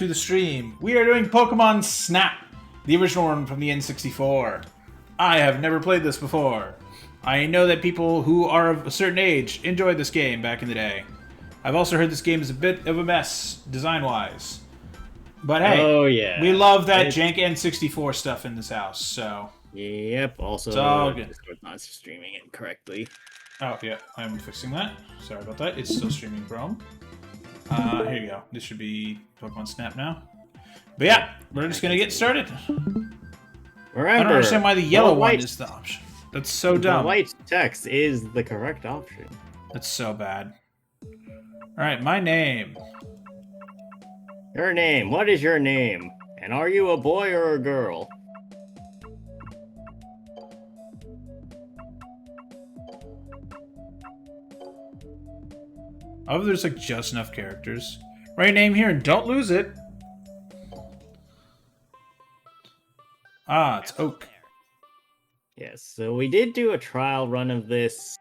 To the stream. We are doing Pokemon Snap, the original one from the N64. I have never played this before. I know that people who are of a certain age enjoyed this game back in the day. I've also heard this game is a bit of a mess, design-wise. But hey, Oh yeah, we love that jank N64 stuff in this house, so... Yep, also, it's all good. Discord's not streaming it correctly. Oh, yeah, I'm fixing that. Sorry about that. It's still streaming Chrome. Here you go. This should be Pokemon Snap now. But yeah, we're just gonna get started. Remember, I don't understand why the yellow one white, is the option. That's so dumb. The white text is the correct option. That's so bad. Alright, my name. Your name. What is your name? And are you a boy or a girl? I hope there's like just enough characters. Right name here and don't lose it. Ah, it's Oak. Yes, so we did do a trial run of this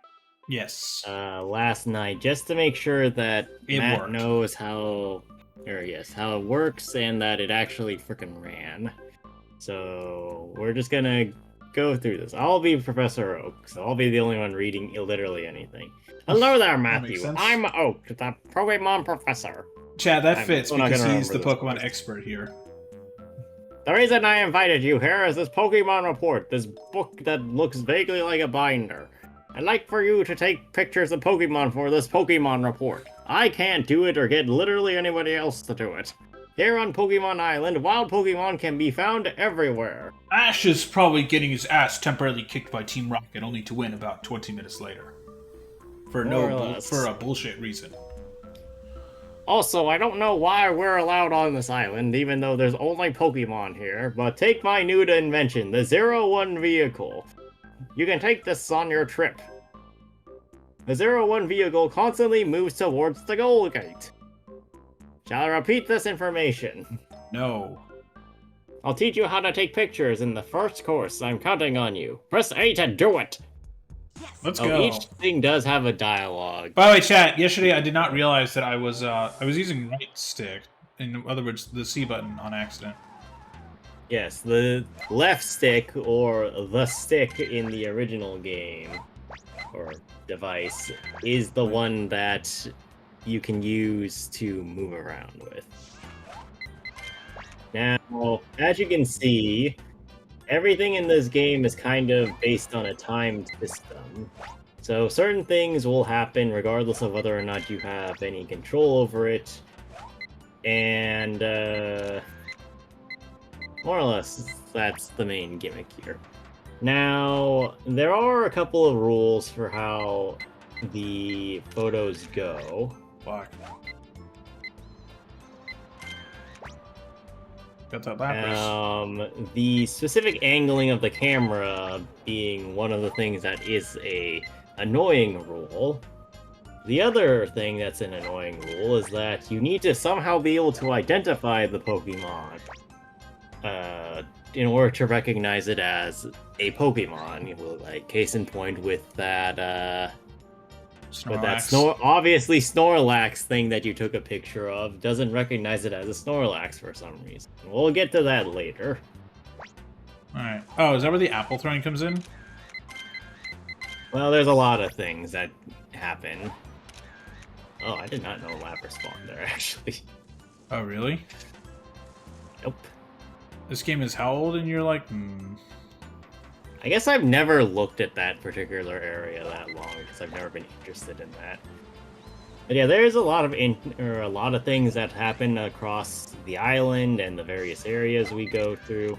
Yes. last night just to make sure that Matt worked. knows how it works and that it actually freaking ran. So we're just gonna go through this. I'll be Professor Oak, so I'll be the only one reading literally anything. Hello there, Matthew. I'm Oak, the Pokemon Professor. Chad, that fits because he's the Pokemon first. expert here. The reason I invited you here is this Pokemon report, this book that looks vaguely like a binder. I'd like for you to take pictures of Pokemon for this Pokemon report. I can't do it or get literally anybody else to do it. Here on Pokemon Island, wild Pokemon can be found everywhere. Ash is probably getting his ass temporarily kicked by Team Rocket only to win about 20 minutes later. For a bullshit reason. Also, I don't know why we're allowed on this island, even though there's only Pokemon here, but take my new invention, the 01 vehicle. You can take this on your trip. The 01 vehicle constantly moves towards the goal gate. Shall I repeat this information? No. I'll teach you how to take pictures in the first course. I'm counting on you. Press A to do it! Let's go. Each thing does have a dialogue. By the way, chat, yesterday I did not realize that I was using right stick. In other words, the C button on accident. Yes, the left stick, or the stick in the original game, or device, is the one that you can use to move around with. Now, as you can see, everything in this game is kind of based on a timed system. So certain things will happen regardless of whether or not you have any control over it. And, more or less, that's the main gimmick here. Now, there are a couple of rules for how the photos go. Fuck. Got that Lapras. The specific angling of the camera being one of the things that is a annoying rule. The other thing that's an annoying rule is that you need to somehow be able to identify the Pokemon in order to recognize it as a Pokemon. Like case in point with that obviously Snorlax thing that you took a picture of doesn't recognize it as a Snorlax for some reason. We'll get to that later. Alright. Oh, is that where the apple throwing comes in? Well, there's a lot of things that happen. Oh, I did not know Lapras spawned there, actually. Oh, really? Nope. This game is how old and you're like, I guess I've never looked at that particular area that long because I've never been interested in that. But yeah, there's a lot of things that happen across the island and the various areas we go through.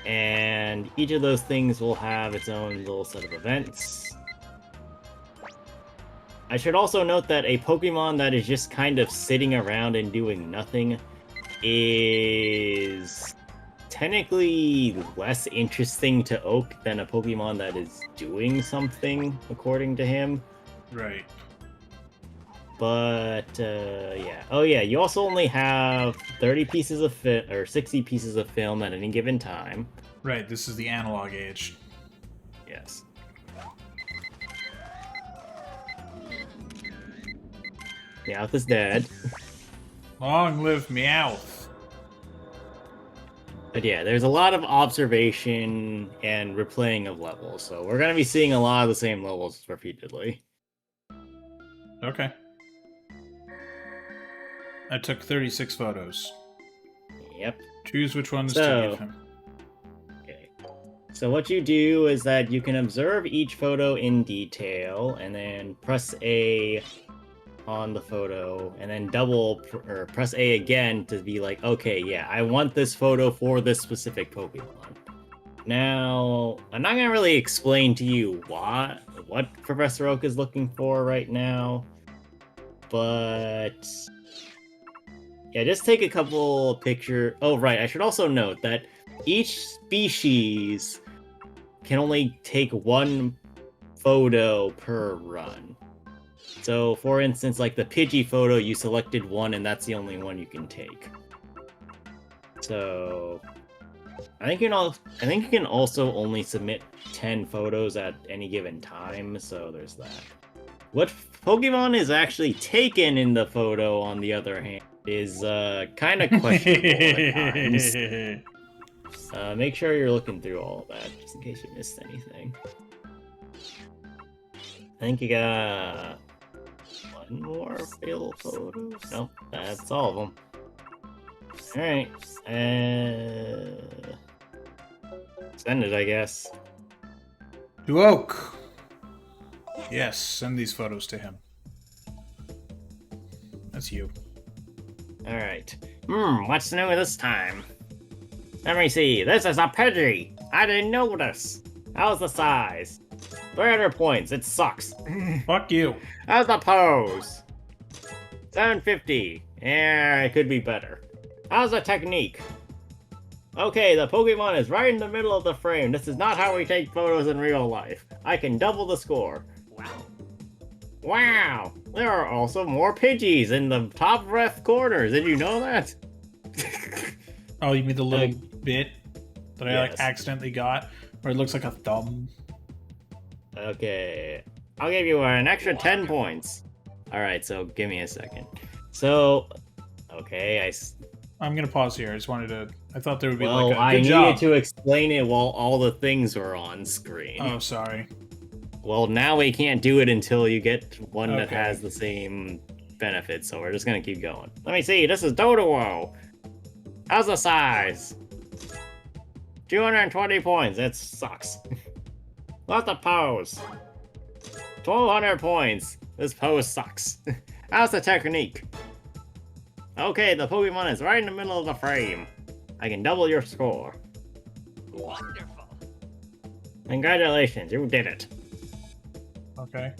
And each of those things will have its own little set of events. I should also note that a Pokemon that is just kind of sitting around and doing nothing is technically less interesting to Oak than a Pokemon that is doing something, according to him. Right. But, yeah. Oh, yeah, you also only have 30 pieces of film, or 60 pieces of film at any given time. Right, this is the analog age. Yes. Meowth is dead. Long live Meowth. But yeah, there's a lot of observation and replaying of levels, so we're gonna be seeing a lot of the same levels repeatedly. Okay. I took 36 photos. Yep. Choose which ones to So- give him. Okay. So what you do is that you can observe each photo in detail, and then press A on the photo, and then or press A again to be like, okay, yeah, I want this photo for this specific Pokemon. Now, I'm not gonna really explain to you what Professor Oak is looking for right now, but yeah, just take a couple picture. Oh, right. I should also note that each species can only take one photo per run. So, for instance, like the Pidgey photo, you selected one, and that's the only one you can take. So, I think you can also only submit 10 photos at any given time. So there's that. What Pokemon is actually taken in the photo, on the other hand, is kind of questionable at times. Make sure you're looking through all of that, just in case you missed anything. I think you got one more fail photo. Nope, that's all of them. Alright. Send it, I guess. To Oak. Yes, send these photos to him. That's you. Alright. What's new this time? Let me see. This is a Pidgey. I didn't notice. How's the size? 300 points. It sucks. Fuck you. How's the pose? 750. Yeah, it could be better. How's the technique? Okay, the Pokemon is right in the middle of the frame. This is not how we take photos in real life. I can double the score. Wow! There are also more Pidgeys in the top left corners. Did you know that? Oh, you mean the little bit that I Yes. accidentally got, where it looks like a thumb? Okay, I'll give you an extra 10 points. Alright, so give me a second. So, okay, I'm gonna pause here. I just wanted to. I thought there would be well, like a I good needed job. to explain it while all the things were on screen. Oh, sorry. Well, now we can't do it until you get one that Okay. has the same benefits, so we're just gonna keep going. Let me see, this is Doduo. How's the size? 220 points, that sucks. What's the pose? 1200 points, this pose sucks. How's the technique? Okay, the Pokemon is right in the middle of the frame. I can double your score. Wonderful. Congratulations, you did it. Okay.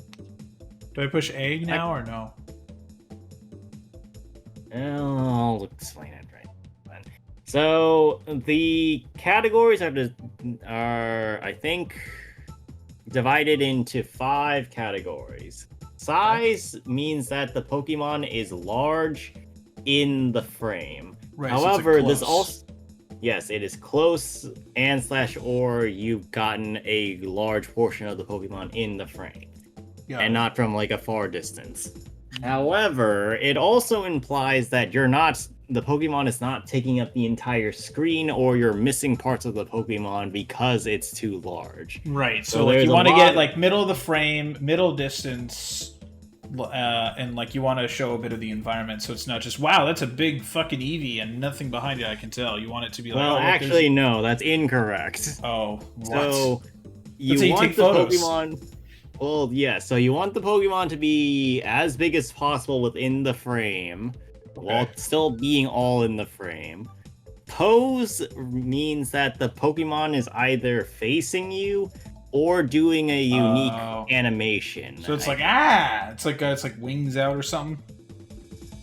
Do I push A now or no? I'll explain it right then. So the categories are I think divided into 5 categories. Size means that the Pokemon is large in the frame. Right. so it's, like, However, this close. also yes, it is close and / or you've gotten a large portion of the Pokemon in the frame. Got And it. not from like a far distance. However, it also implies that the Pokemon is not taking up the entire screen, or you're missing parts of the Pokemon because it's too large. Right. So, So like there's you a want to lot get of- like middle of the frame, middle distance, and like you want to show a bit of the environment. So it's not just wow, that's a big fucking Eevee and nothing behind it. I can tell. You want it to be like Well, oh, look, there's- actually, no, that's incorrect. oh, what? So you how you want take the photos. Pokemon. Well, yeah. So you want the Pokemon to be as big as possible within the frame, while Okay. still being all in the frame. Pose means that the Pokemon is either facing you or doing a unique Oh. animation. So it's like it's like wings out or something.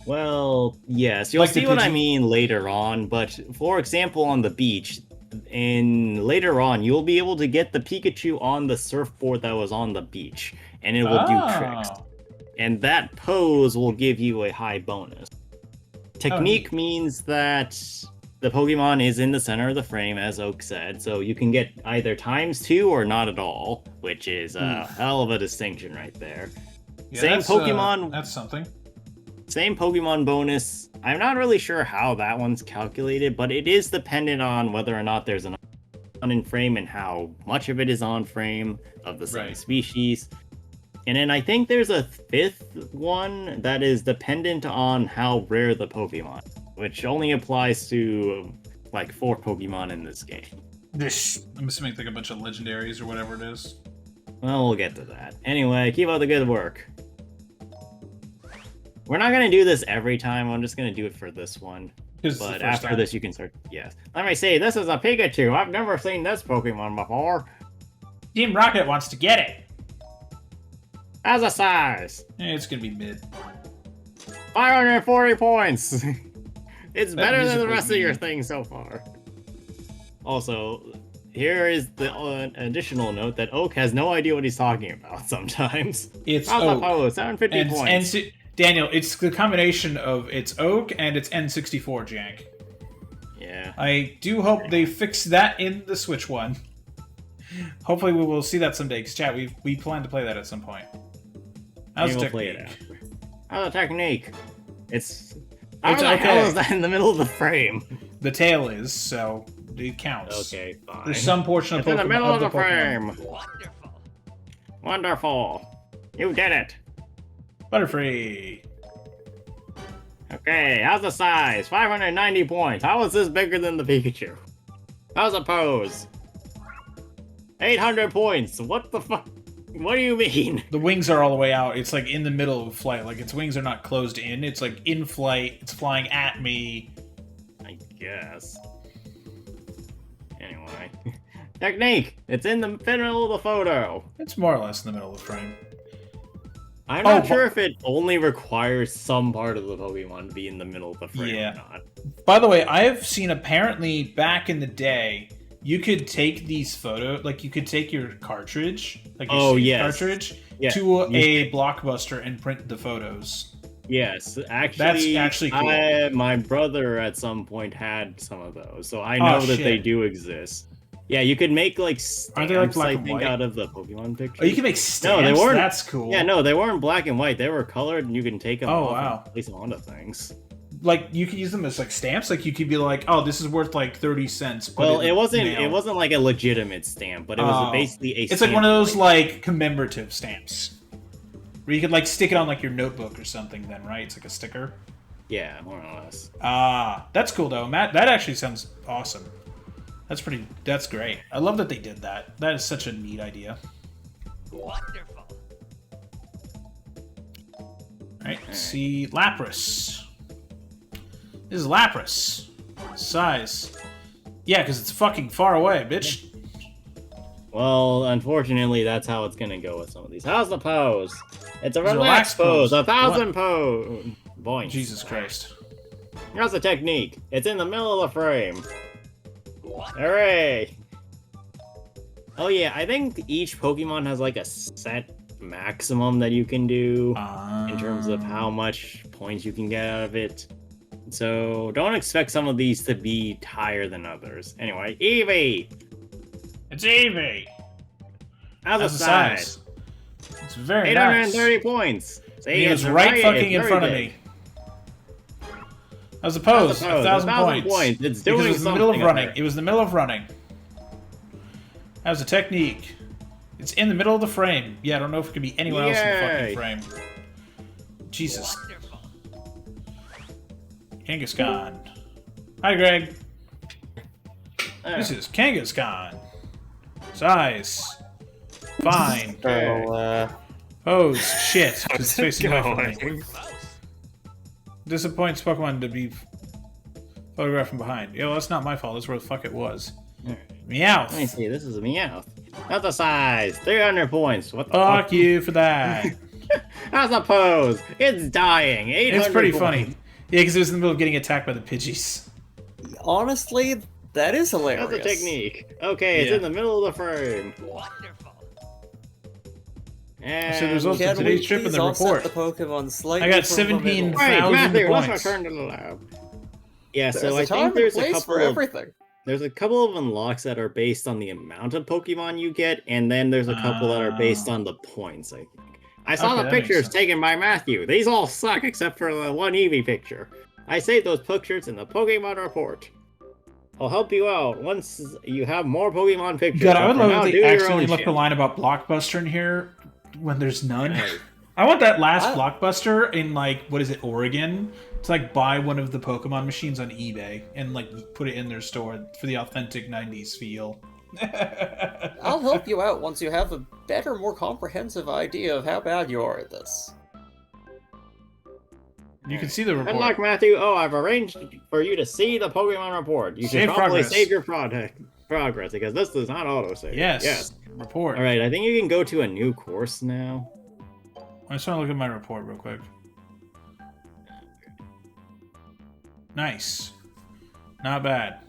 Well, yes, you'll Like the see what I Pidgey- mean later on, but for example, on the beach, later on, you'll be able to get the Pikachu on the surfboard that was on the beach, and it will do tricks. Oh. And that pose will give you a high bonus. Technique means that the Pokemon is in the center of the frame, as Oak said, so you can get either ×2 or not at all, which is a hell of a distinction right there. Yeah, Same that's, Pokemon- that's something. Same Pokemon bonus. I'm not really sure how that one's calculated, but it is dependent on whether or not there's an in frame and how much of it is on frame of the same Right. species. And then I think there's a fifth one that is dependent on how rare the Pokemon, which only applies to like 4 Pokemon in this game. I'm assuming like a bunch of legendaries or whatever it is. Well, we'll get to that. Anyway, keep up the good work. We're not gonna do this every time. I'm just gonna do it for this one. 'Cause it's the But first after time. this, you can start. Yes. Let me see. This is a Pikachu. I've never seen this Pokemon before. Team Rocket wants to get it. As a size, It's gonna be mid. 540 points. It's That better than music the was rest of your mean. things so far. Also, here is the additional note that Oak has no idea what he's talking about sometimes. It's How's Oak. that pose? 750 And points. Daniel, it's the combination of it's Oak and it's N64 jank. Yeah. I do hope they fix that in the Switch one. Hopefully we will see that someday. Cause chat, we plan to play that at some point. How's Maybe the we'll play it technique? after. How's the technique? It's. It's How the hell okay. is that in the middle of the frame? The tail is, so it counts. Okay, fine. There's some portion of It's in the Pokemon middle of the Pokemon. frame. Wonderful. Wonderful. You did it. Butterfree. Okay, how's the size? 590 points. How is this bigger than the Pikachu? How's the pose? 800 points. What the fuck? What do you mean? The wings are all the way out. It's like in the middle of flight. Like its wings are not closed in. It's like in flight. It's flying at me. I guess. Anyway. Technique! It's in the middle of the photo. It's more or less in the middle of the frame. I'm not Oh, sure if it only requires some part of the Pokemon to be in the middle of the frame Yeah. or not. By the way, I have seen apparently back in the day, you could take these like you could take your cartridge, like your Oh, save yes. cartridge, Yeah. to a Blockbuster and print the photos. Yes, actually, That's actually cool. my brother at some point had some of those, so I know that they shit. do exist. Yeah, you could make like Aren't they, like, stamps, black I and think, white? out of the Pokemon pictures. Oh, you can make stamps. weren't. That's cool. Yeah, no, they weren't black and white. They were colored, and you can take them Oh, off wow. and place them onto things. Like you could use them as like stamps. Like you could be like, oh, this is worth like 30 cents. put Well, in it the wasn't. mail. It wasn't like a legitimate stamp, but it was Oh. basically a. It's like stamp one of those like commemorative stamps, where you could like stick it on like your notebook or something. Then right, it's like a sticker. Yeah, more or less. Ah, that's cool though, Matt. That actually sounds awesome. That's great. I love that they did that. That is such a neat idea. Wonderful. Alright, let's see. Lapras. This is Lapras. Size. Yeah, because it's fucking far away, bitch. Well, unfortunately, that's how it's gonna go with some of these. How's the pose? It's a It's a relaxed relaxed pose. pose. 1,000 points. Jesus Christ. How's the technique? It's in the middle of the frame. Wonderful. Hooray! Oh yeah, I think each Pokemon has like a set maximum that you can do in terms of how much points you can get out of it. So don't expect some of these to be higher than others. Anyway, Eevee! It's Eevee. How's the How's the size? size? It's very nice. 830 points. See, He was it's right fucking it's in very front of big. me. How's the pose? How's the pose? 1,000 1,000 points. points. It's Because doing it was in the middle of something running. up there. It was in the middle of running. How's the technique? It's in the middle of the frame. Yeah, I don't know if it could be anywhere else in the Yay. fucking frame. Jesus. Wonderful. Kangaskhan. Hi, Greg. There. This is Kangaskhan. Size. Fine. Okay. Pose. Shit. It's facing away from me. Close. Disappoints Pokemon to be photographed from behind. Yeah, well, that's not my fault. That's where the fuck it was. Let me Meowth. see. This is a Meowth. How's the size? 300 points. What the Fuck fuck? you for that. How's the pose? It's dying. 800 It's pretty points. funny. Yeah, because it was in the middle of getting attacked by the Pidgeys. Honestly, that is hilarious. How's the technique? Okay, it's Yeah. in the middle of the frame. Wonderful. And So there's also- Can today's we trip in please the offset report. the Pokemon slightly I got from the 17 middle? Wait, 1,000 Matthew, let's points. return to the lab. Yeah, There's so a I time think and there's a place couple for of everything. there's a couple of unlocks that are based on the amount of Pokemon you get, and then there's a couple that are based on the points, I think. I saw Okay, the that makes pictures sense. taken by Matthew. These all suck except for the one Eevee picture. I saved those pictures in the Pokemon report. I'll help you out once you have more Pokemon pictures. God, I but would for love now, if do they your accidentally own left the shit. line about Blockbuster in here when there's none. Right. I want that last I- Blockbuster in, like, what is it, Oregon? To, like, buy one of the Pokemon machines on eBay and, like, put it in their store for the authentic 90s feel. I'll help you out once you have a better, more comprehensive idea of how bad you are at this. You can see the Good report. luck, Matthew. Oh, I've arranged for you to see the Pokemon report. You should Save probably progress. save your progress because this does not autosave. Yes. Report. All right, I think you can go to a new course now. I just want to look at my report real quick. Nice. Not bad.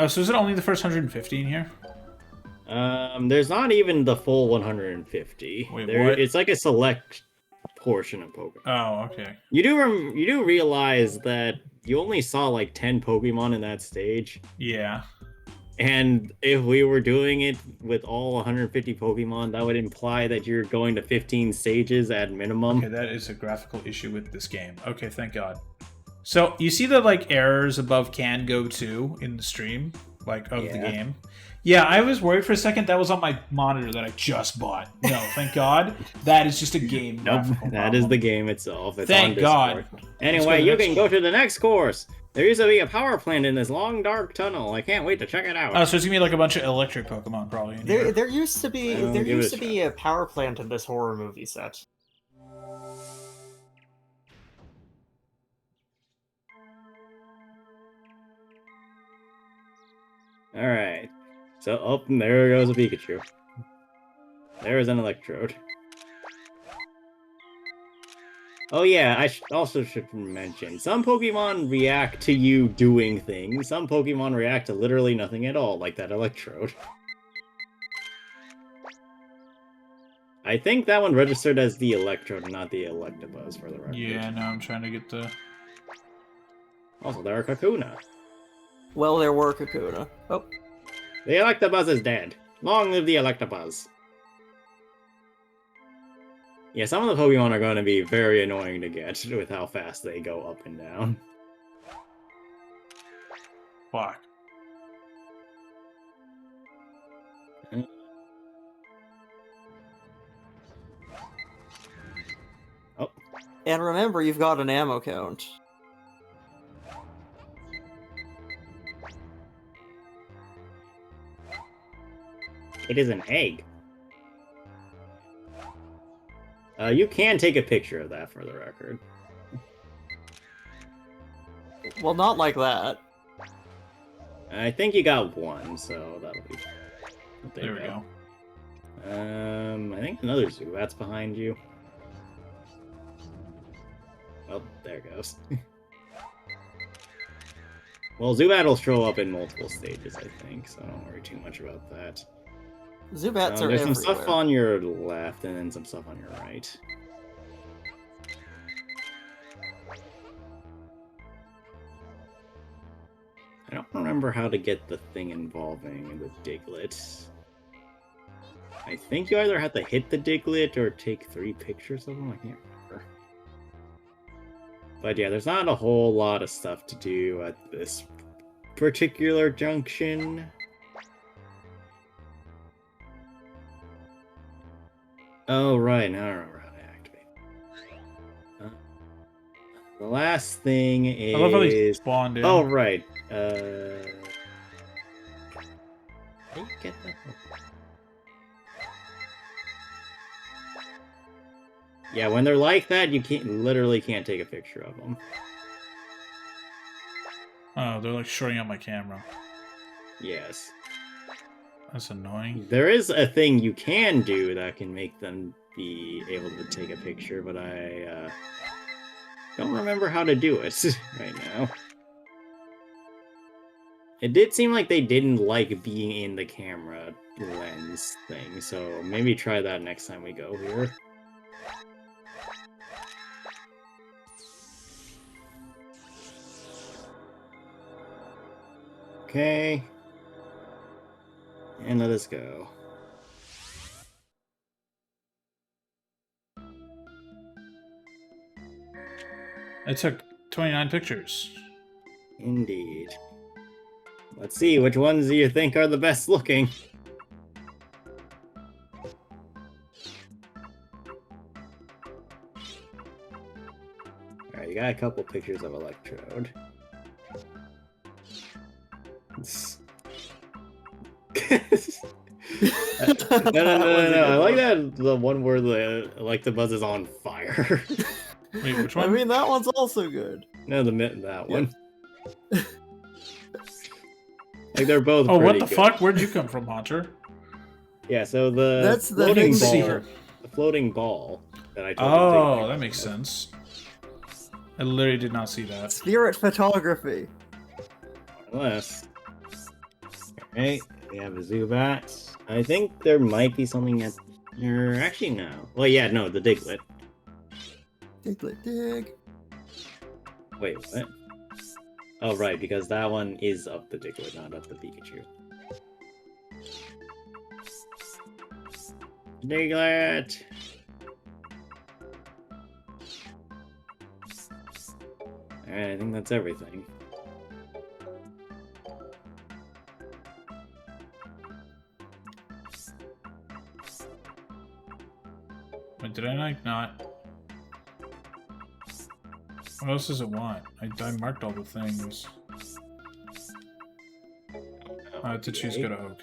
Oh, so is it only the first 150 in here? There's not even the full 150. Wait, There, what? it's like a select portion of Pokemon. Oh, okay. You do realize that you only saw like 10 Pokemon in that stage, Yeah. and if we were doing it with all 150 Pokemon, that would imply that you're going to 15 stages at minimum. Okay, that is a graphical issue with this game. Okay, thank God. So you see the like errors above can go to in the stream, like of the Yeah. game. Yeah, I was worried for a second that was on my monitor that I just bought. No, thank God. That is just a game. Nope, graphical that is problem. the game itself. It's Thank on Discord. God. Anyway, to the you next can go to the next course. There used to be a power plant in this long, dark tunnel. I can't wait to check it out. Oh, so it's gonna be like a bunch of electric Pokemon probably. In here. There used to be Well, there give it used a to be a power plant in this horror movie set. Alright. So, oh, there goes a Pikachu. There's an Electrode. Oh yeah, I also should mention, some Pokemon react to you doing things, some Pokemon react to literally nothing at all, like that Electrode. I think that one registered as the Electrode, not the Electabuzz, for the record. Yeah, no, I'm trying to get the. Also, there are Kakuna. Well, there were Kakuna. Oh, The Electabuzz is dead. Long live the Electabuzz. Yeah, some of the Pokemon are going to be very annoying to get with how fast they go up and down. Fuck. Oh, and remember, you've got an ammo count. it is an egg. You can take a picture of that for the record. Well, not like that. I think you got one, so that'll be... There we go. I think another Zubat's behind you. Well, there it goes. Well, Zubat will show up in multiple stages, I think, so don't worry too much about that. Zubats are There's everywhere. some stuff on your left and then some stuff on your right. I don't remember how to get the thing involving the Diglett. I think you either have to hit the Diglett or take 3 pictures of them. I can't remember. But yeah, there's not a whole lot of stuff to do at this particular junction. Oh, right. Now I remember how to activate. The last thing is... I love how they spawned in. Oh, right. How do you get that? Yeah, when they're like that, you literally can't take a picture of them. Oh, they're like shorting out my camera. Yes. That's annoying. There is a thing you can do that can make them be able to take a picture, but I don't remember how to do it right now. It did seem like they didn't like being in the camera lens thing, so maybe try that next time we go here. Okay. And let us go. I took 29 pictures. Indeed. Let's see, which ones do you think are the best looking? Alright, you got a couple pictures of Electrode. No. I like that the one where the Electabuzz is on fire. Wait, which I one? mean, that one's also good. No, that one. Like they're both. Oh, what pretty the good. fuck? Where'd you come from, Haunter? Yeah, so the That's the floating thing ball, that the floating ball that I told you to Oh, take that makes sense. I literally did not see that. Spirit photography. Unless. Alright, we have a Zubat. I think there might be something at. Or actually, no. Well, yeah, no, the Diglett. Diglett dig. Wait, what? Oh, right, because that one is up the Diglett, not up the Pikachu. Diglett! Alright, I think that's everything. Wait, did I not? What else does it want? I marked all the things. To choose Okay. go to Oak.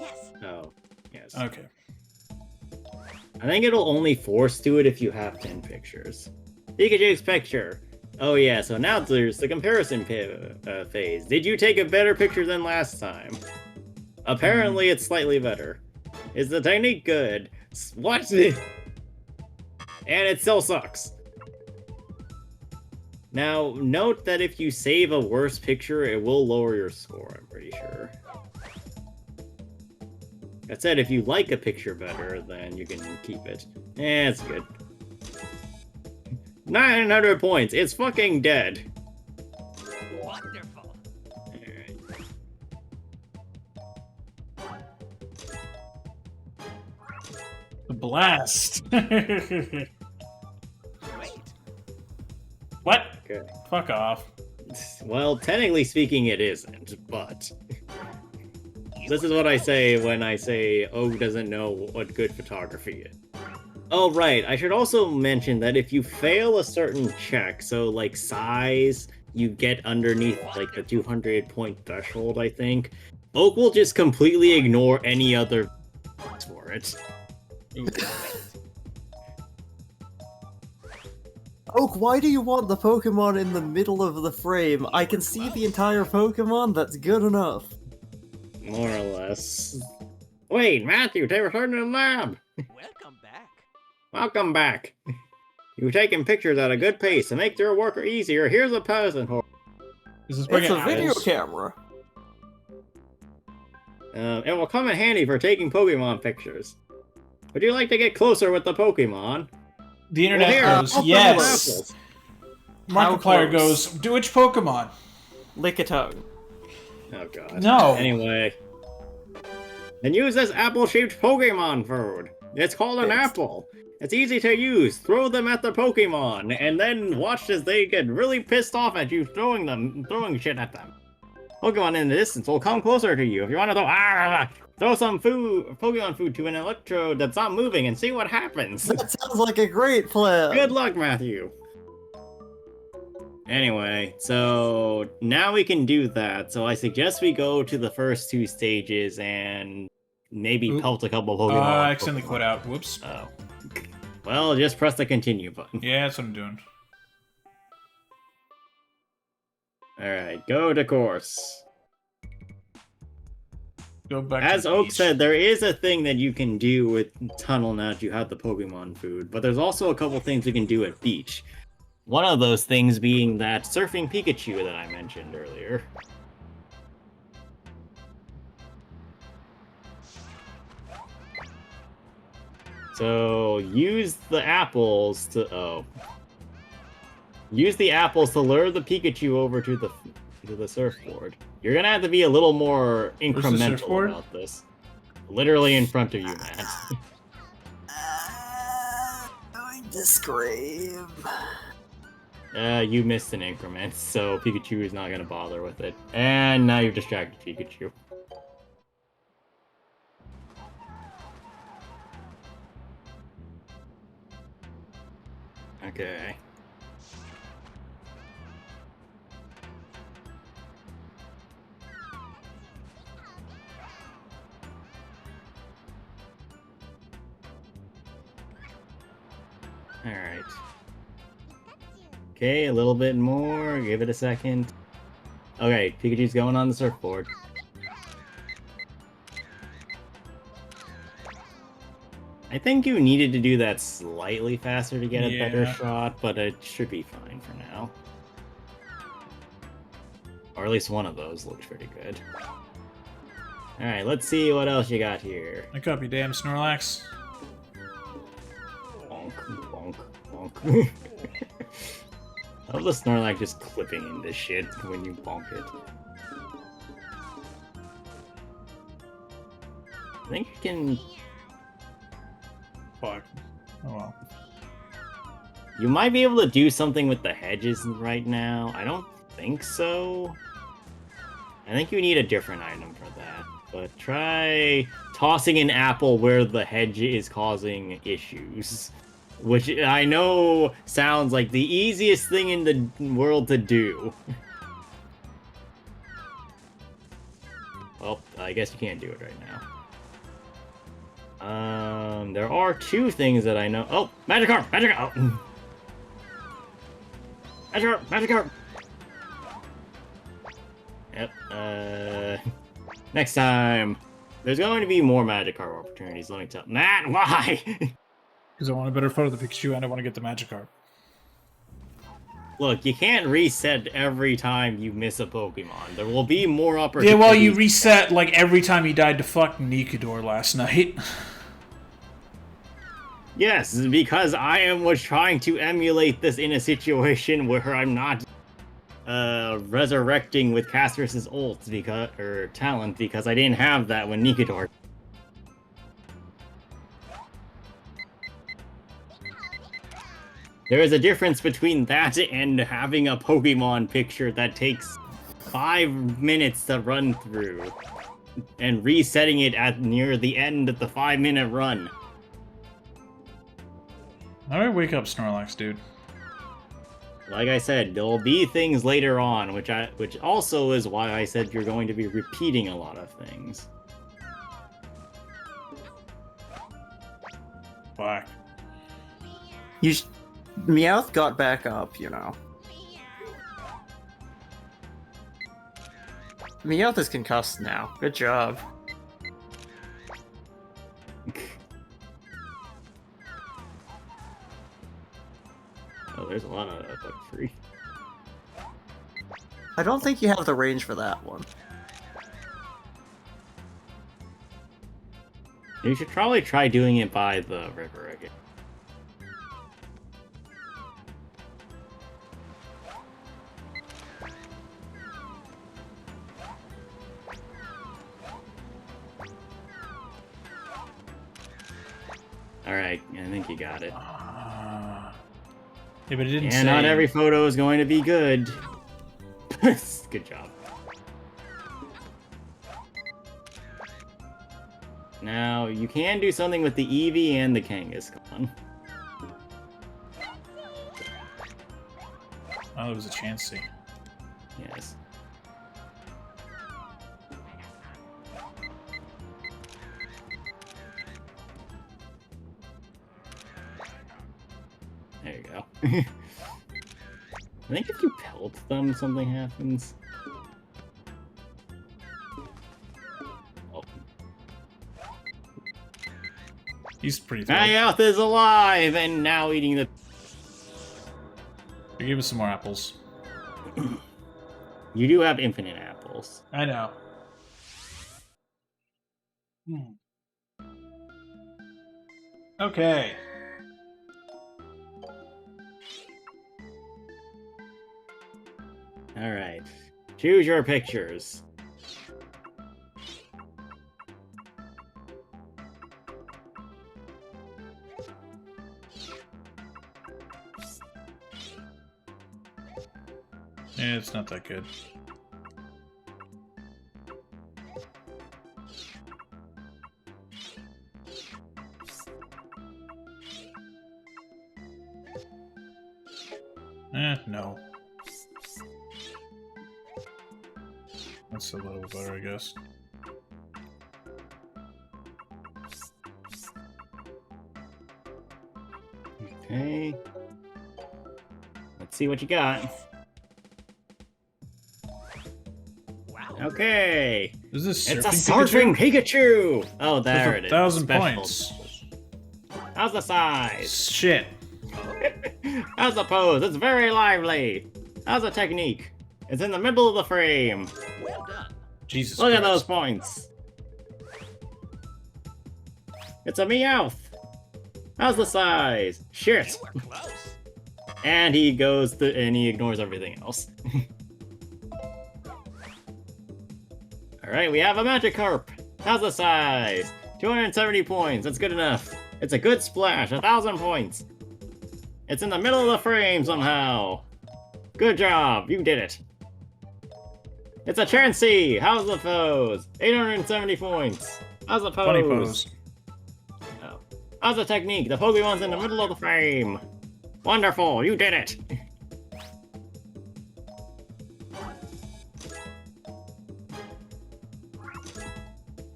Yes. Oh, yes. Okay. I think it'll only force to it if you have 10 pictures. Pikachu's picture. Oh yeah, so now there's the comparison phase. Did you take a better picture than last time? Apparently it's slightly better. Is the technique good? What? And it still sucks. Now, note that if you save a worse picture, it will lower your score, I'm pretty sure. That said, if you like a picture better, then you can keep it. It's good. 900 points! It's fucking dead! Wonderful. Alright. The blast. Great. What? Okay. Fuck off. Well, technically speaking, it isn't, but... This is what I say when I say Og doesn't know what good photography is. Oh, right. I should also mention that if you fail a certain check, so like size, you get underneath like the 200 point threshold, I think, Oak will just completely ignore any other for it. Oak, why do you want the Pokemon in the middle of the frame? I can see the entire Pokemon, that's good enough. More or less. Wait, Matthew, they returned to the lab! Welcome back. Welcome back! You've taken pictures at a good pace to make your work easier. Here's a present for This is It's a video apples. camera. It will come in handy for taking Pokemon pictures. Would you like to get closer with the Pokemon? The internet Here, goes, open the yes. apples. Markiplier close? goes, do which Pokemon? Lickitung. Oh god. No. Anyway. And use this apple-shaped Pokemon food. It's called an Yes. apple. It's easy to use. Throw them at the Pokemon, and then watch as they get really pissed off at you throwing shit at them. Pokemon in the distance will come closer to you. If you want to throw some Pokemon food to an Electrode that's not moving and see what happens. That sounds like a great plan. Good luck, Matthew. Anyway, so now we can do that. So I suggest we go to the first two stages and maybe Oop. pelt a couple Pokemon. I accidentally quit out. Whoops. Oh. Well, just press the continue button. Yeah, that's what I'm doing. Alright, go to course. Go back As to the Oak beach. said, there is a thing that you can do with Tunnel now that you have the Pokemon food, but there's also a couple things you can do at Beach. One of those things being that Surfing Pikachu that I mentioned earlier. So use the apples to use the apples to lure the Pikachu over to the surfboard. You're gonna have to be a little more the incremental surfboard? about this. Literally in front of you, man. Going to scream. You missed an increment, so Pikachu is not gonna bother with it. And now you've distracted Pikachu. Okay. Alright. Okay, a little bit more. Give it a second. Okay, Pikachu's going on the surfboard. I think you needed to do that slightly faster to get a better Yeah. shot, but it should be fine for now. Or at least one of those looks pretty good. Alright, let's see what else you got here. Wake up, you damn Snorlax. Bonk, bonk, bonk. I love the Snorlax just clipping into shit when you bonk it. I think you can... Fuck. Oh well. You might be able to do something with the hedges right now. I don't think so. I think you need a different item for that. But try tossing an apple where the hedge is causing issues. Which I know sounds like the easiest thing in the world to do. Well, I guess you can't do it right now. There are two things that I know. Oh, Magikarp! Magikarp! Oh. Magikarp! Magikarp! Yep, next time. There's going to be more Magikarp opportunities, let me tell. Matt, why? Because I want a better photo of the Pikachu and I want to get the Magikarp. Look, you can't reset every time you miss a Pokemon. There will be more opportunities. Yeah, well, you reset like every time you died to fucking Nikador last night. Yes, because I was trying to emulate this in a situation where I'm not resurrecting with Castor's ult because or talent because I didn't have that when Nikador. There is a difference between that and having a Pokemon picture that takes 5 minutes to run through and resetting it at near the end of the 5-minute run. Alright, wake up, Snorlax, dude. Like I said, there'll be things later on, which also is why I said you're going to be repeating a lot of things. Fuck. Meowth got back up, you know. Meowth is concussed now. Good job. Oh, there's a lot of bug free. I don't think you have the range for that one. You should probably try doing it by the river again. Alright, I think you got it. Yeah, but it didn't say. And not every photo is going to be good. Good job. Now, you can do something with the Eevee and the Kangaskhan. Oh, there was a Chansey. Yes. There you go. I think if you pelt them, something happens. Oh. He's pretty thrilled. Meowth is alive and now eating the... Give us some more apples. You do have infinite apples. I know. Okay. Alright. Choose your pictures. Yeah, it's not that good. No. That's a little better, I guess. Okay. Let's see what you got. Wow. Okay. Is this It's a surfing surfing Pikachu! Oh, That's there it is. 1,000 Special. points. How's the size? Shit. How's the pose? It's very lively. How's the technique? It's in the middle of the frame. Well done. Jesus Look Christ. at those points. It's a Meowth. How's the size? Shit. You were close. And he goes and he ignores everything else. Alright, we have a Magikarp. How's the size? 270 points. That's good enough. It's a good splash. 1,000 points. It's in the middle of the frame somehow. Good job. You did it. It's a Chansey. How's the pose? 870 points. How's the pose? Funny pose. Oh. How's the technique? The Pokemon's in the middle of the frame. Wonderful. You did it.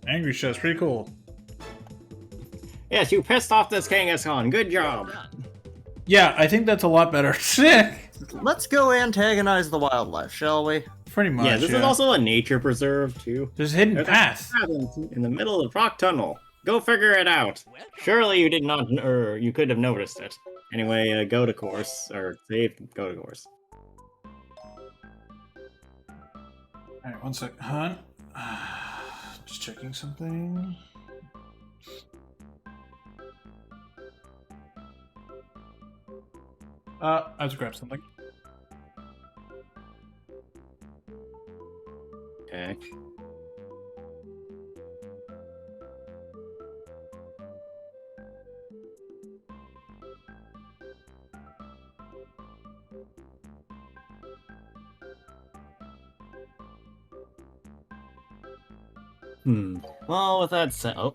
Angry Shot's pretty cool. Yes, you pissed off this Kangaskhan. Good Well job. done. Yeah, I think that's a lot better. Sick! Let's go antagonize the wildlife, shall we? Pretty much. Yeah, this is also a nature preserve, too. There's a hidden There's a path. path in the middle of the rock tunnel. Go figure it out. Well done. Surely you did not, or you could have noticed it. Anyway, go to course, or save, go to course. Alright, one sec. Hunt. Just checking something. I have to grab something. Okay. Well, with that said, oh.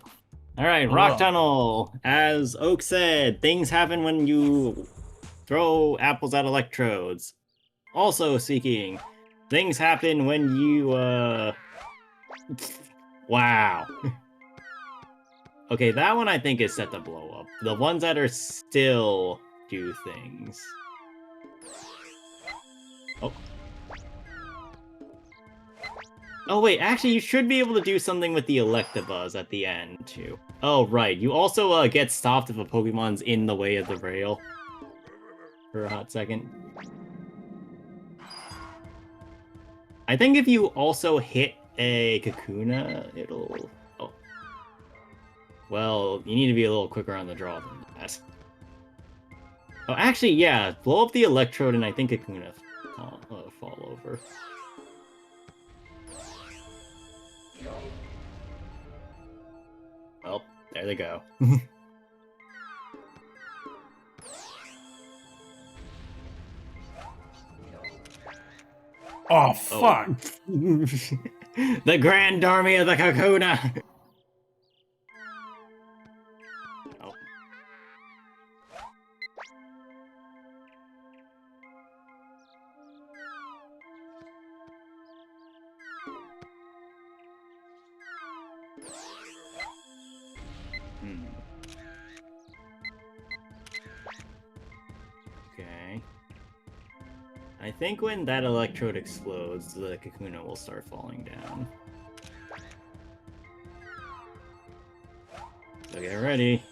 Alright, Rock Oh. Tunnel. As Oak said, things happen when you throw apples at electrodes. Also speaking, things happen when you, wow. Okay, that one I think is set to blow up. The ones that are still do things. Oh. Oh wait, actually you should be able to do something with the Electabuzz at the end, too. Oh right, you also get stopped if a Pokemon's in the way of the rail. For a hot second. I think if you also hit a Kakuna, it'll... Oh. Well, you need to be a little quicker on the draw than that. Oh, actually, yeah, blow up the Electrode and I think Kakuna fall over. Well, there they go. Oh, fuck. The Grand Army of the Kakuna! Oh. Hmm. Okay. I think when that electrode explodes, the Kakuna will start falling down. So get ready.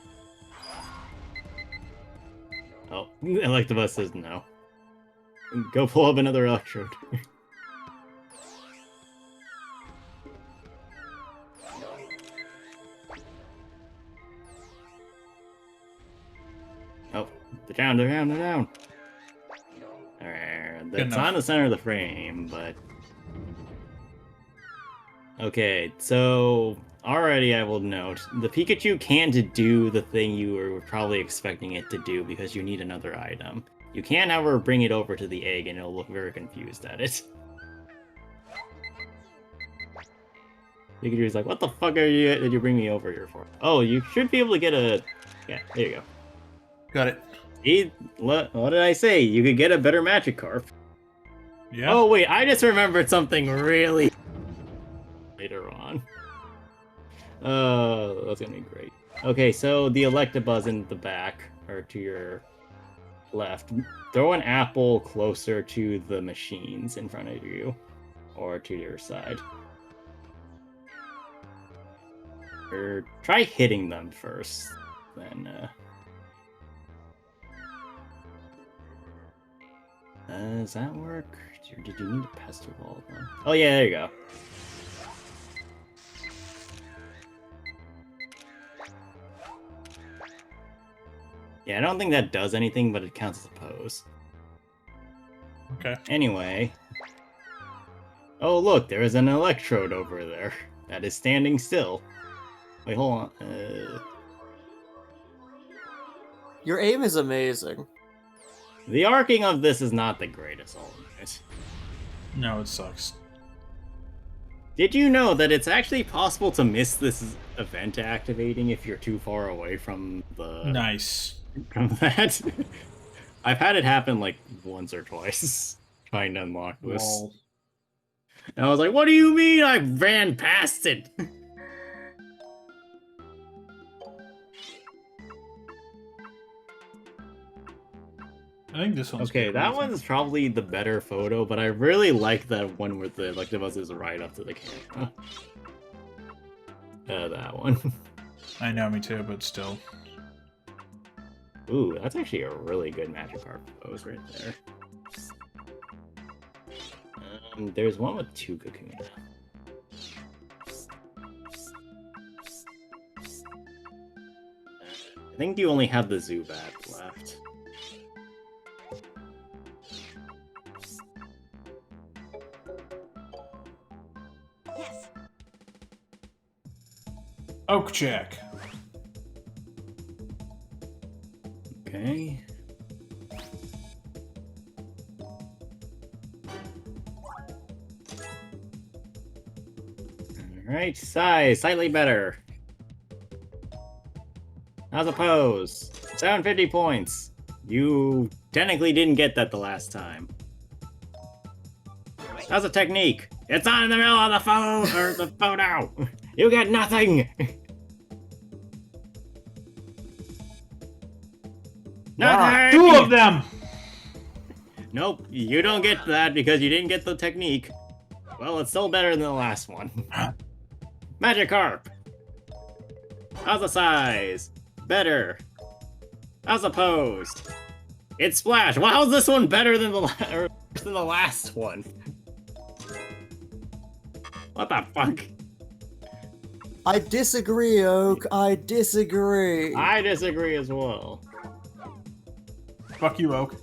Oh, Electabuzz says no. Go pull up another electrode. Oh, they're down, they're down, they're down. Alright, that's enough. on the center of the frame, but... Okay, so already I will note, the Pikachu can't do the thing you were probably expecting it to do because you need another item. You can, however, bring it over to the egg and it'll look very confused at it. Pikachu's like, what the fuck did you bring me over here for? Oh, you should be able to get a... Yeah, there you go. Got it. See, what did I say? You could get a better Magikarp. Yeah. Oh, wait, I just remembered something really... later on. That's gonna be great. Okay, so the Electabuzz in the back, or to your left. Throw an apple closer to the machines in front of you, or to your side. Or try hitting them first, then, does that work? Did you need a Pester Ball then? Oh yeah, there you go. Yeah, I don't think that does anything, but it counts as a pose. Okay. Anyway. Oh look, there is an Electrode over there that is standing still. Wait, hold on. Your aim is amazing. The arcing of this is not the greatest, I'll admit. No, it sucks. Did you know that it's actually possible to miss this event activating if you're too far away from the... Nice. From that? I've had it happen like once or twice trying to unlock this. Lol. And I was like, what do you mean I ran past it? I think this one's Okay, good. that one's probably the better photo, but I really like that one where the Electabuzz is right up to the camera. That one. I know, me too, but still. Ooh, that's actually a really good Magikarp pose right there. There's one with two Kakuna. I think you only have the Zubat left. Yes. Oak check. Okay. Alright, size, slightly better. How's a pose? 750 points. You technically didn't get that the last time. How's a technique? It's on in the middle of the phone or the photo. You get nothing. Nothing. Two of them! Nope, you don't get that because you didn't get the technique. Well, it's still better than the last one. Magikarp! How's the size? Better. How's the pose? It's Splash! Well, how's this one better than the last one? What the fuck? I disagree, Oak. I disagree. I disagree as well. Fuck you, Oak.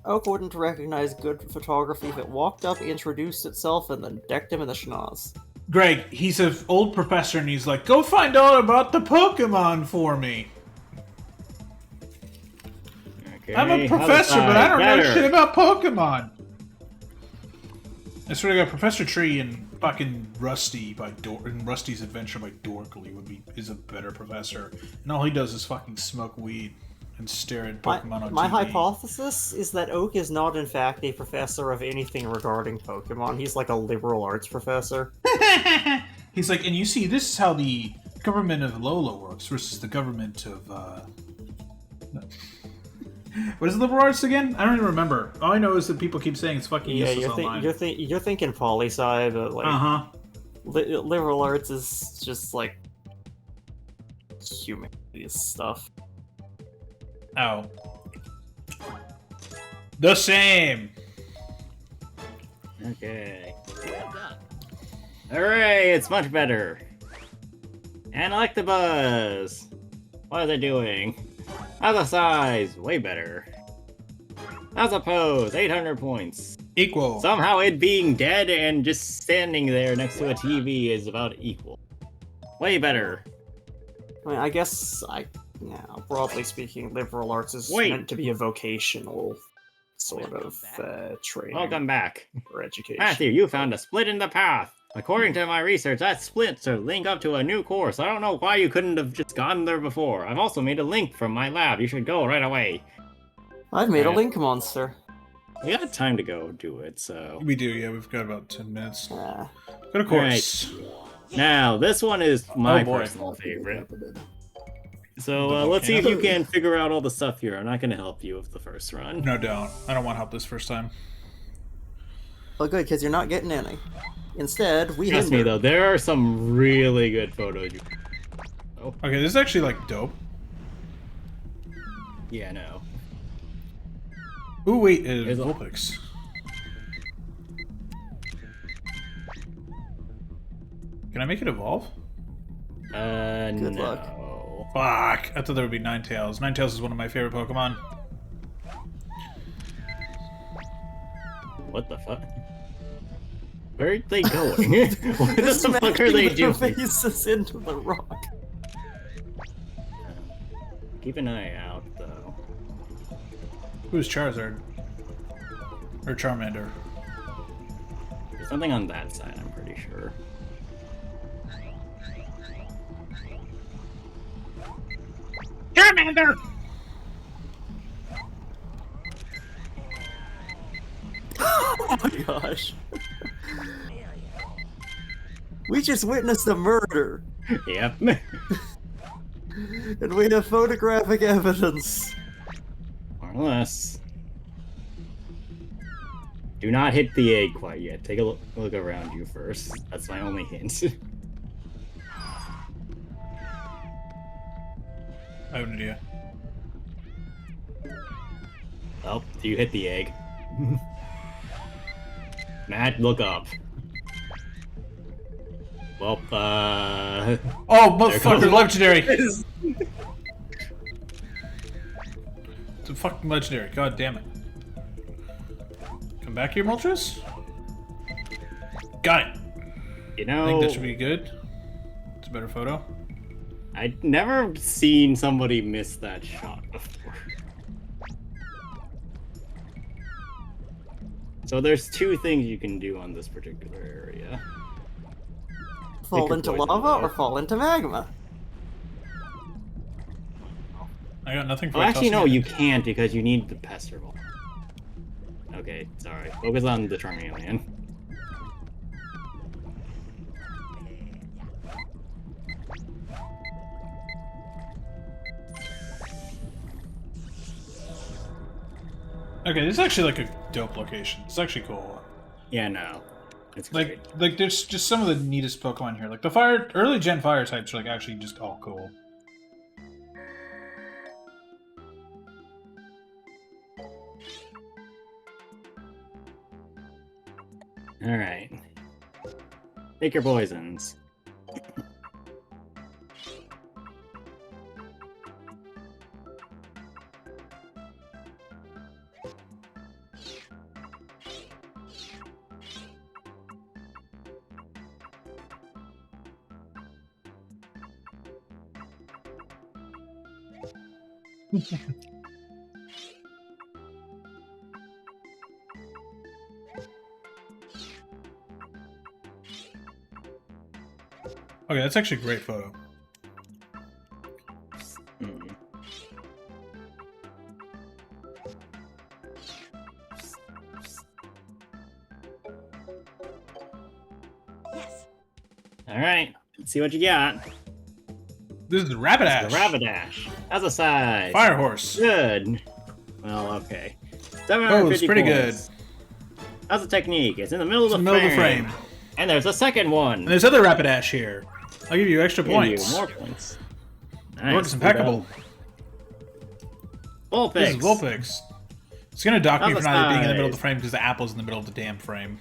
Oak wouldn't recognize good photography if it walked up, introduced itself, and then decked him in the schnoz. Greg, he's an old professor and he's like, go find out about the Pokemon for me. Okay, I'm a how's the professor, but I size? don't know Better. shit about Pokemon. I swear to God, Professor Tree and fucking Rusty in Rusty's Adventure by Dorkly is a better professor. And all he does is fucking smoke weed and stare at Pokemon on My TV. hypothesis is that Oak is not, in fact, a professor of anything regarding Pokemon. He's like a liberal arts professor. He's like, and you see, this is how the government of Alola works versus the government of, what is liberal arts again? I don't even remember. All I know is that people keep saying it's fucking Yeah, useless online. you're thinking poli-sci, but like Uh-huh. liberal arts is just like humanities stuff. Oh. The same! Okay. Well done. Hooray, it's much better. And Electabuzz! What are they doing? How's the size? Way better. How's the pose? 800 points. Equal. Somehow it being dead and just standing there next to a TV is about equal. Way better. I mean, I guess I Yeah, broadly speaking, liberal arts is Wait. meant to be a vocational sort of training Welcome back. or education. Matthew, you found a split in the path. According to my research, that splits are link up to a new course. I don't know why you couldn't have just gone there before. I've also made a link from my lab. You should go right away. I've made a Alright. link monster. We got time to go do it, so... We do, yeah. We've got about 10 minutes. Ah. Go to course. Now, this one is my Oh, boy. personal favorite. So, let's see if you can figure out all the stuff here. I'm not going to help you with the first run. No, don't. I don't want help this first time. Well, good, because you're not getting any. Instead, we Trust me, hinder. though, there are some really good photos. Okay, this is actually, like, dope. Yeah, no. Ooh, wait, Here's a- Vulpix. Can I make it evolve? Good no. luck. Fuck! I thought there would be Ninetales. Ninetales is one of my favorite Pokemon. What the fuck? Where are they going? What the fuck are Smacking they their doing? faces into the rock. Keep an eye out, though. Who's Charizard? Or Charmander? There's something on that side, I'm pretty sure. Charmander! Oh my gosh. We just witnessed a murder, Yep. and we have photographic evidence. More or less. Do not hit the egg quite yet. Take a look around you first. That's my only hint. I have no idea. Oh, you hit the egg. Matt, look up. Well, Oh, There comes- motherfucker, legendary! It's a fucking legendary, god damn it. Come back here, Moltres? Got it! you I know, think that should be good. It's a better photo. I'd never seen somebody miss that shot before. So there's two things you can do on this particular area. Fall Pick a into poison, lava or though. fall into magma. I got nothing for Well, actually, no, tossing you it. can't because you need the Pester Ball. Okay, sorry. Focus on the Charmeleon. Okay, this is actually like a dope location. It's actually cool. Yeah, no. It's great. Like there's just some of the neatest Pokemon here. Like the early gen fire types are like actually just all cool. Alright. Take your poisons. Okay, that's actually a great photo. Mm. Yes. Alright, let's see what you got. This is Rapidash. The Rapidash. How's a size? Fire Horse. Good. Well, okay. Oh, it's 750 pretty points. How's the technique? It's in the middle It's of in the the middle of the frame. frame. And there's a second one. And there's other Rapidash here. I'll give you extra Give you points. more points. Work is impeccable. Vulpix. This is Vulpix. It's gonna dock me How's for the not being in the middle of the size? frame because the apple's in the middle of the damn frame.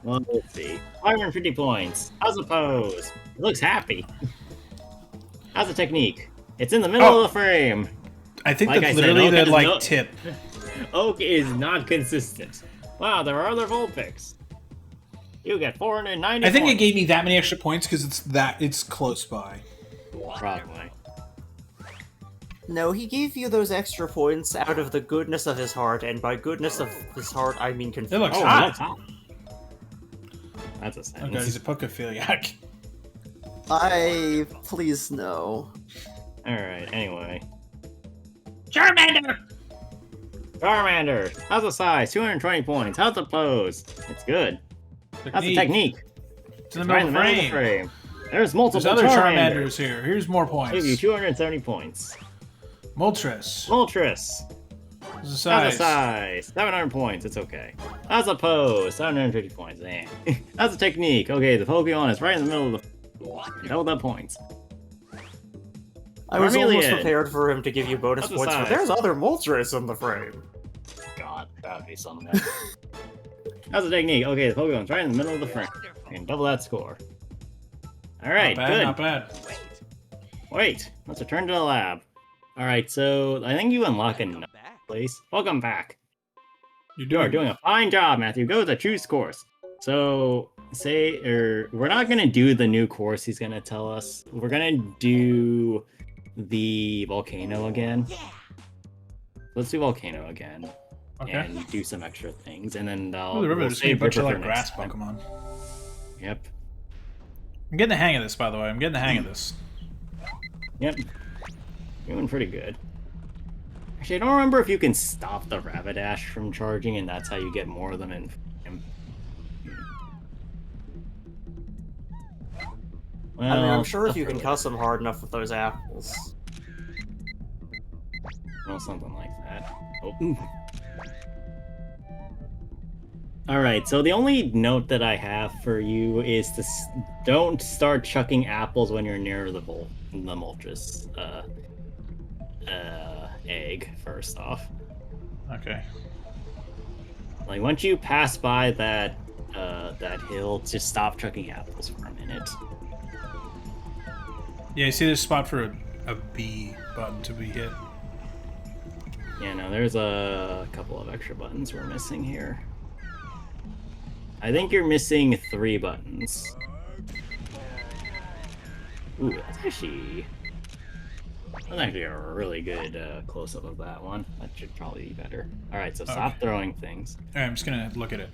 Well, let's see. 550 points. How's the pose? It looks happy. How's the technique? It's in the middle Oh. of the frame. I think Like that's I said, literally Oak the has like no- tip. Oak is not consistent. Wow, there are other Vulpix. You get 490 I think it points. gave me that many extra points because it's close by. Probably. No, he gave you those extra points out of the goodness of his heart, and by goodness of his heart, I mean It confusion. looks Oh, hot. that's hot. That's a Okay, he's sentence. a pokephiliac. Please no. Alright, anyway. Charmander! Charmander! How's the size? 220 points. How's the pose? It's good. How's the technique? It's in the Right middle of the frame. There's multiple There's other Charmanders. Charmanders here. Here's more Give you points. 270 points. Moltres. Moltres. What's the How's the size? size? 700 points. It's okay. How's the pose? 750 points. Eh. How's the technique? Okay, the Pokemon is right in the middle of the... Double that points. I was almost Charmeleon. prepared for him to give you bonus That's a points, but size. there's other Moltres in the frame. God, that would be something. How's the technique? Okay, the Pokemon's right in the middle of the frame. And double that score. Alright, Not bad, good. not bad. Wait, let's return to the lab. Alright, so I think you unlock a Welcome back. place. Welcome back. You're You are doing a fine job, Matthew. Go with the choose course. So, we're not gonna do the new course he's gonna tell us. We're gonna do the volcano again. Yeah. Let's do volcano again. Okay. And do some extra things, and then Ooh, the river, we'll there's gonna be a save bunch of River like for grass next time. Pokemon. Yep. I'm getting the hang of this, by the way. I'm getting the hang of this. Yep. Doing pretty good. Actually, I don't remember if you can stop the Rapidash from charging, and that's how you get more of them in frame. Well, I mean, I'm sure if you can definitely- cuss him hard enough with those apples. Well, something like that. Oh. Alright, so the only note that I have for you is to don't start chucking apples when you're near the Moltres egg, first off. Okay. Like, once you pass by that hill, just stop chucking apples for a minute. Yeah, you see this spot for a B button to be hit. Yeah, no, there's a couple of extra buttons we're missing here. I think you're missing 3 buttons. Ooh, that's actually a really good close-up of that one. That should probably be better. Alright, so stop Okay. throwing things. Alright, I'm just gonna look at it.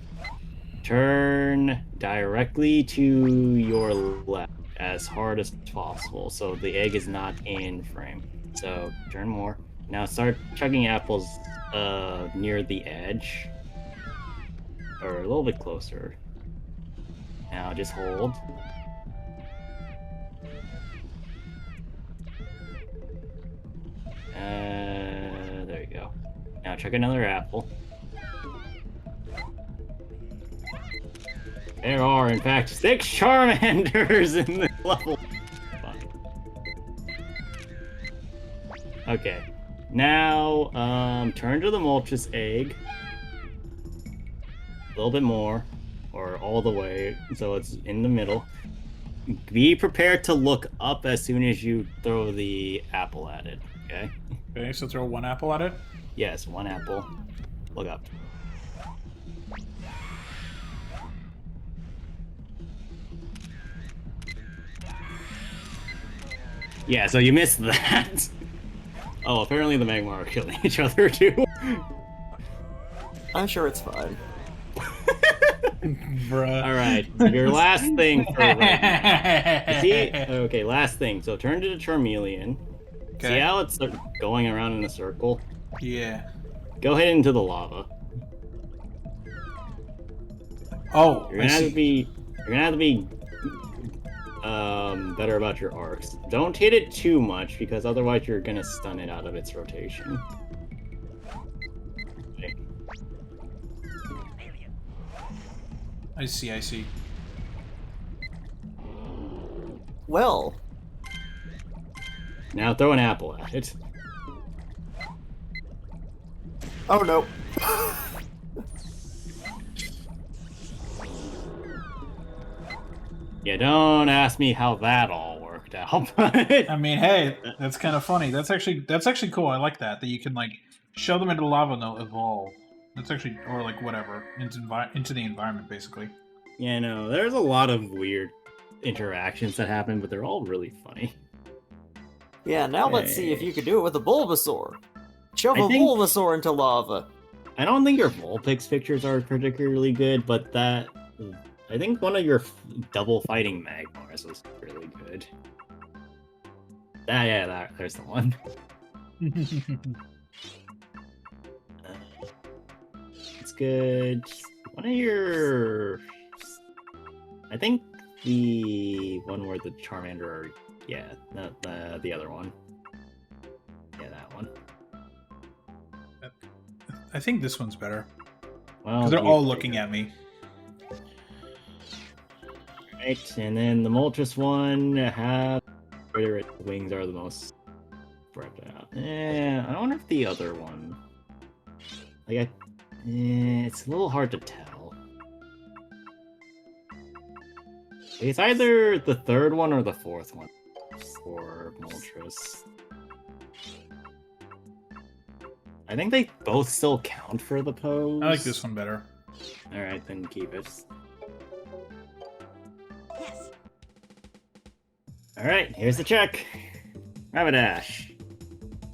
Turn directly to your left as hard as possible, so the egg is not in frame. So, turn more. Now start chugging apples near the edge. Or a little bit closer. Now just hold. There you go. Now chug another apple. There are, in fact, 6 Charmanders in this level. Fuck. Okay. Now, turn to the Moltres egg. A little bit more. Or all the way, so it's in the middle. Be prepared to look up as soon as you throw the apple at it, okay? Okay, so throw one apple at it. Yes, 1 apple. Look up. Yeah, so you missed that. Oh, apparently the Magmar are killing each other too. I'm sure it's fine. Bruh. Alright, your last thing for right now. See? Okay, last thing. So turn to the Charmeleon. See Okay. how it's going around in a circle? Yeah. Go ahead into the lava. Oh, You're I gonna have to see. be better about your arcs. Don't hit it too much because otherwise you're gonna stun it out of its rotation. Okay. I see, I see. Well, Now throw an apple at it. oh no. Yeah, don't ask me how that all worked out. But I mean, hey, that's kind of funny. That's actually cool. I like that you can like show them into lava and they'll evolve. That's actually, or like whatever, into the environment basically. yeah, no, there's a lot of weird interactions that happen, but they're all really funny. Yeah, now let's see if you can do it with a Bulbasaur. Shove I a think- Bulbasaur into lava. I don't think your Vulpix pictures are particularly good, but I think one of your double fighting Magmars was really good. There's the one. It's good. One of your... I think the one where the Charmander... Yeah, the other one. Yeah, that one. I think this one's better. Well, Because they're all looking at me. Right, and then the Moltres one, where its wings are the most spread out. I wonder if the other one... it's a little hard to tell. It's either the third one or the fourth one for Moltres. I think they both still count for the pose. I like this one better. Alright, then keep it. Yes. Alright, here's the check. Rapidash.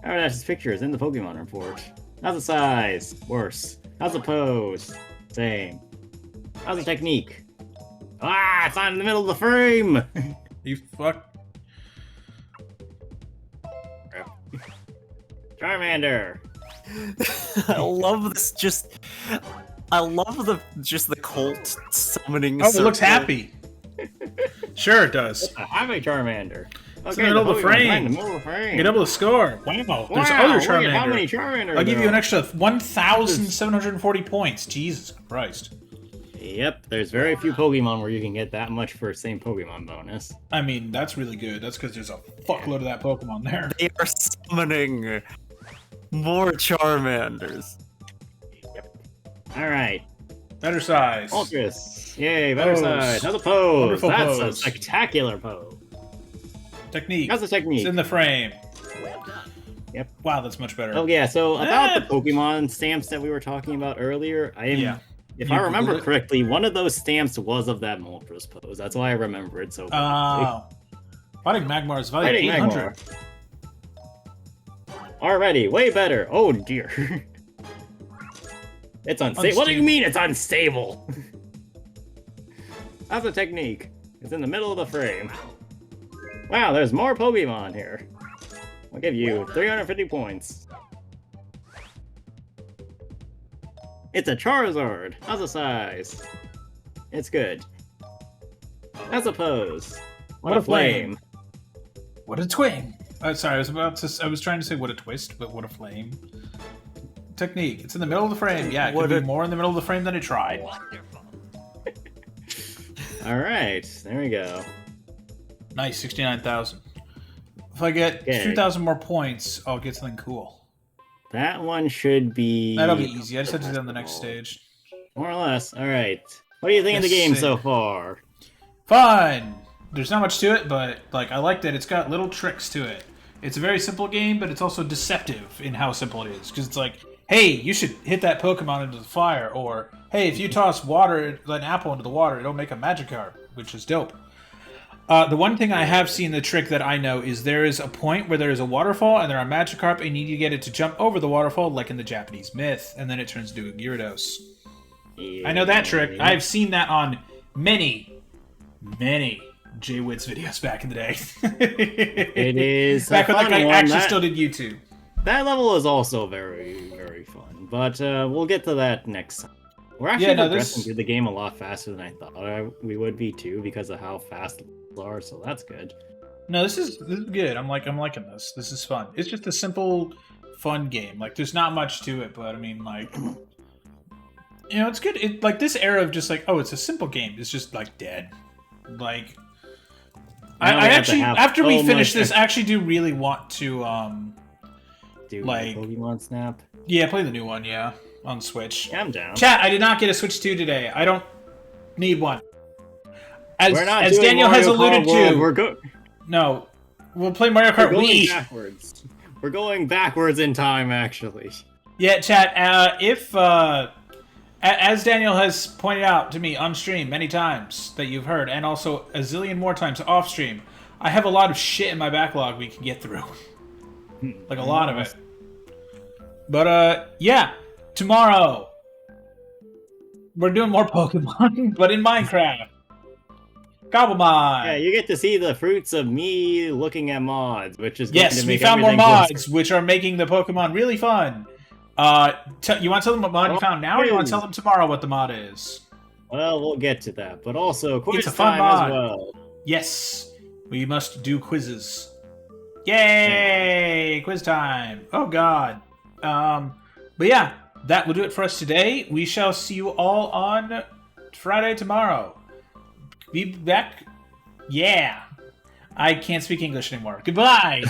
Rapidash's picture is in the Pokemon report. How's the size? Worse. How's the pose? Same. How's the technique? Ah, it's not in the middle of the frame! You fuck. Charmander! I love this. I love the cult summoning. Oh, it looks circle. happy. Sure, it does. A happy Charmander. It's in the middle of the Pokemon's right in frame. the middle of the frame. Get able to score. Wow, there's Wow, other look at how many Charmander. Charmander I'll give you an there extra 1,740 points. Jesus Christ. are. Yep, there's very few Pokemon where you can get that much for the same Pokemon bonus. I mean, that's really good. That's because there's a fuckload of that Pokemon there. They are summoning more Charmanders. Alright, Better size. Moltres. Yay, better Pose. size. How's the pose? Wonderful That's pose. a spectacular pose. Technique. How's the technique? It's in the frame. Well done. Yep. Wow, that's much better. Oh yeah, so about the Ah. Pokemon stamps that we were talking about earlier, Yeah. if You I remember Googled it? correctly, one of those stamps was of that Moltres pose. That's why I remember it so perfectly. Fighting Magmar is valued Fighting 800. Magmar. Already, way better. Oh dear. It's unstable. What do you Unstable. mean it's unstable? How's the technique? It's in the middle of the frame. Wow, there's more Pokemon here. I'll give you 350 points. It's a Charizard. How's the size? It's good. How's the pose? What a flame. What a twing. Sorry, I was trying to say what a twist, but what a flame. Technique. It's in the middle of the frame. Yeah, it What could a- be more in the middle of the frame than it tried. Wonderful. Alright, there we go. Nice, 69,000. If I get Okay. 2,000 more points, I'll get something cool. That one should be... That'll be easy. I just have to do that on the next stage. More or less. Alright. What do you think of the Let's game see. so far? Fun! There's not much to it, but like I like that it's got little tricks to it. It's a very simple game, but it's also deceptive in how simple it is. Because it's like, hey, you should hit that Pokemon into the fire, or hey, if you toss an apple into the water, it'll make a Magikarp, which is dope. The one thing I have seen, the trick that I know, is there is a point where there is a waterfall and there are Magikarp, and you need to get it to jump over the waterfall, like in the Japanese myth, and then it turns into a Gyarados. I know that trick. I've seen that on many J-Wits videos back in the day. It is back a when that fun guy one. actually That- still did YouTube. That level is also very, very fun, but we'll get to that next time. We're actually Yeah, no, progressing this- through the game a lot faster than I thought we would be too, because of how fast the levels are. So that's good. No, this is good. I'm liking this. This is fun. It's just a simple, fun game. Like there's not much to it, but I mean, like, you know, it's good. It like this era of just like, oh, it's a simple game. It's just like dead. Like, Now I we have to actually have after we so finish much- this, I actually do really want to Dude, like- Pokemon Snap. yeah, play the new one. Yeah, on Switch. Yeah, I'm down. Chat, I did not get a Switch 2 today. I don't need one. As, We're not as doing Daniel Mario has alluded Kart World. to, We're no, we'll play Mario Kart going Wii. backwards. We're going backwards in time, actually. Yeah, chat. As Daniel has pointed out to me on stream many times that you've heard, and also a zillion more times off stream, I have a lot of shit in my backlog we can get through. Like a lot of it. But yeah, tomorrow we're doing more Pokemon, but in Minecraft. Gobblemon. Yeah, you get to see the fruits of me looking at mods, which is going Yes, to we make found more everything mods, closer. which are making the Pokemon really fun. You want to tell them what mod you found now, or you want to tell them tomorrow what the mod is? Well, we'll get to that, but also quiz It's a fun time mod. as well. Yes, we must do quizzes. Yay! Quiz time. Oh God. But yeah, that will do it for us today. We shall see you all on Friday tomorrow. Be back. Yeah. I can't speak English anymore. Goodbye.